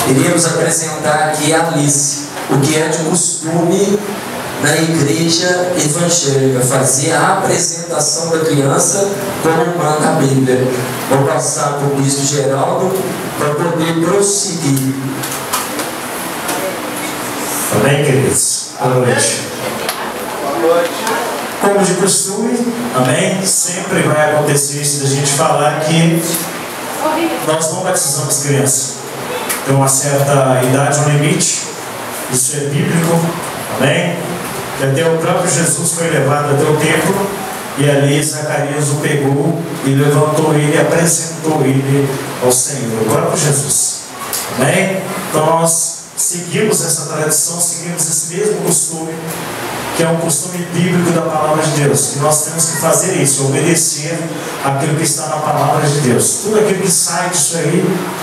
Iremos apresentar aqui a Alice, o que é de costume na igreja evangélica, fazer a apresentação da criança como manda a Bíblia. Vou passar para o bispo Geraldo para poder prosseguir. Amém, queridos? Boa noite. Como de costume, amém? Sempre vai acontecer isso da gente falar que nós não batizamos criança. Tem uma certa idade, um limite. Isso é bíblico, amém? Até o próprio Jesus foi levado até o templo e ali Zacarias o pegou e levantou ele e apresentou ele ao Senhor, o próprio Jesus, amém? Então nós seguimos essa tradição, seguimos esse mesmo costume, que é um costume bíblico da palavra de Deus, que nós temos que fazer isso, obedecer aquilo que está na palavra de Deus. Tudo aquilo que sai disso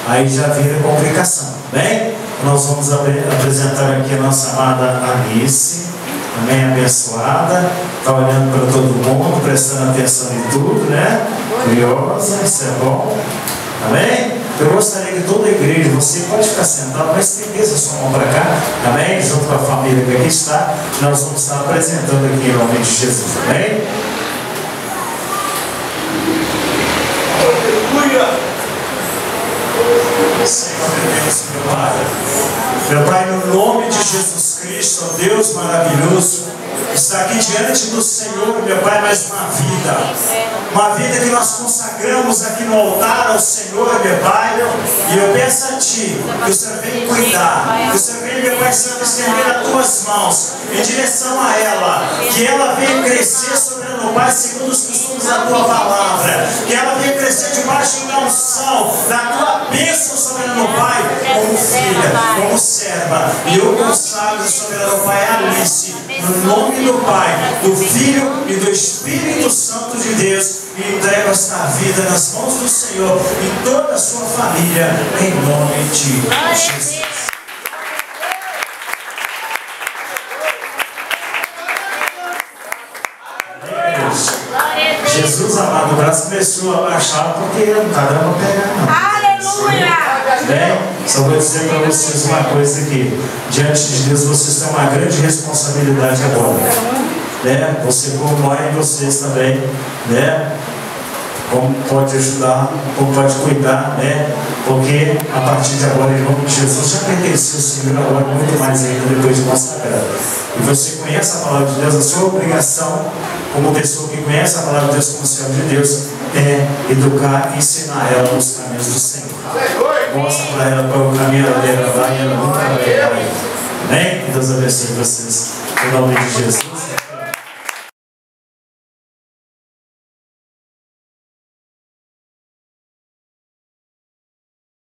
aí já vira complicação, bem? Nós vamos apresentar aqui a nossa amada Alice, amém, abençoada, está olhando para todo mundo, prestando atenção em tudo, né? Curiosa, isso é bom, amém? Eu gostaria que toda a igreja, você pode ficar sentado, mas estenda a sua mão para cá, amém? Junto com a família que aqui está, nós vamos estar apresentando aqui em nome de Jesus, amém? Aleluia! Senhor Deus, meu Pai. Meu Pai, no nome de Jesus Cristo, ó Deus maravilhoso, está aqui diante do Senhor, meu Pai, mais uma vida que nós consagramos aqui no altar ao Senhor, meu Pai, e eu peço a Ti que o Senhor venha cuidar, que o Senhor venha, meu Pai Santo, estender as Tuas mãos em direção a ela, que ela venha crescer sobre ela, meu Pai, segundo os costumes da Tua palavra, que ela venha crescer debaixo da unção, da Tua bênção sobre ela, meu Pai, como filha, como serva, e eu consagro sobre ela, meu Pai, Alice, no nome do Pai, do Filho e do Espírito Santo de Deus, e entrego esta vida nas mãos do Senhor e toda a sua família, em nome de Jesus. Jesus amado, o braço começou a baixar porque não está dando para pegar, não. Aleluia! Bem, só vou dizer para vocês uma coisa aqui. Diante de Deus, vocês têm uma grande responsabilidade agora. Né? Você, como mãe, vocês também, né? Como pode ajudar, como pode cuidar, né? Porque a partir de agora, em nome de Jesus, já pertenceu o Senhor agora muito mais ainda depois de consagrado. E você conhece a palavra de Deus, a sua obrigação, como pessoa que conhece a palavra de Deus como servo de Deus, é educar e ensinar ela nos caminhos do Senhor. Mostra para ela qual é o caminho dela e ela nunca vai errar. Amém? Que Deus abençoe vocês. Em nome de Jesus.